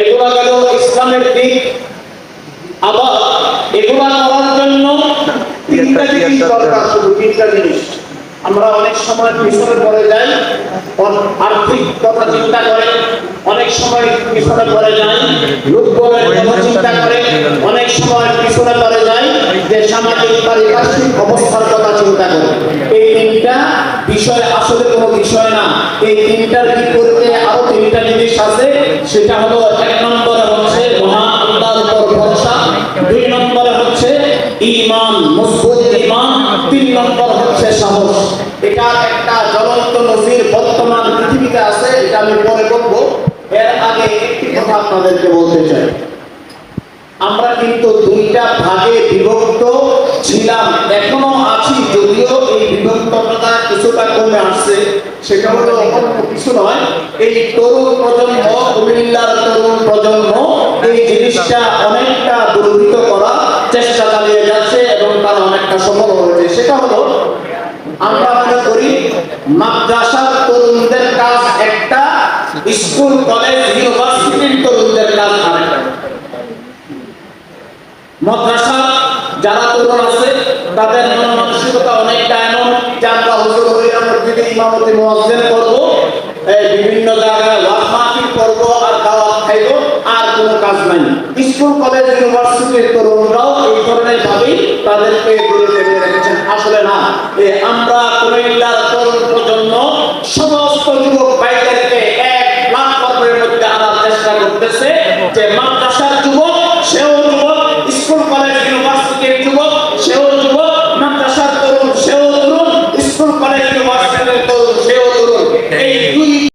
এগুলো গেল ইসলামের দিক। আবার এগুলো করার জন্য তিনটা জিনিস দরকার, শুধু তিনটা জিনিস। আমরা অনেক সময় পিছনে পড়ে যাই, আর্থিক কথা চিন্তা করে, অনেক সময় পিছনে পড়ে যাই লোকবলের কথা চিন্তা করে, অনেক সময় পিছনে পড়ে যাই যে সামাজিক পারিপার্শ্বিক অবস্থার কথা চিন্তা করে। এই তিনটা বিষয় আসলে কোনো বিষয় না। এই তিনটার বিপরীতে আরো তিনটা জিনিস আছে। সেটা হলো, এক নম্বরে হচ্ছে মহান আল্লাহর উপর ভরসা, দুই নম্বরে হচ্ছে ঈমান, মজবুত ঈমান, তিন নম্বর হচ্ছে সাহস। এটা একটা জ্বলন্ত নজির বর্তমান পৃথিবীতে আছে, এটা আমি পরে বলবো। এর আগে একটি কথা আপনাদেরকে বলতে চাই। আমরা কিন্তু দুইটা ভাগে বিভক্ত ছিলাম, এখনো আছি, যদিও এই বিভক্ততা কিছুটা কমে আসছে। সেটা হলো অন্য কিছু নয়, এই তরুণ প্রজন্ম, কুমিল্লার তরুণ প্রজন্ম এই জিনিসটা অনেকটা দুর্বৃত্ত করার চেষ্টা চালিয়ে যাচ্ছে এবং তারা অনেকটা সফল হয়েছে। সেটা হলো, আমরা মনে করি মাদ্রাসার তরুণদের কাজ একটা, স্কুল কলেজ ইউনিভার্সিটির তরুণদের কাজ আরেকটা। মাদ্রাসা যারা তরুণ আছে তাদের মন মানসিকতা অনেকটা এমন যে আমরা হুজুর হইয়া মসজিদে ইমামতি মুয়াজ্জিন করব, বিভিন্ন জায়গায় ওয়াজ মাহফিল করব আর দাওয়াত খাইব, আর কোনো কাজ নাই। স্কুল কলেজ ইউনিভার্সিটির তরুণরাও এই ধরনের ভাবে তাদেরকে ঘুরে ফিরে রেখেছেন। আসলে না, আমরা কুমিল্লার তরুণ প্রজন্ম সবাই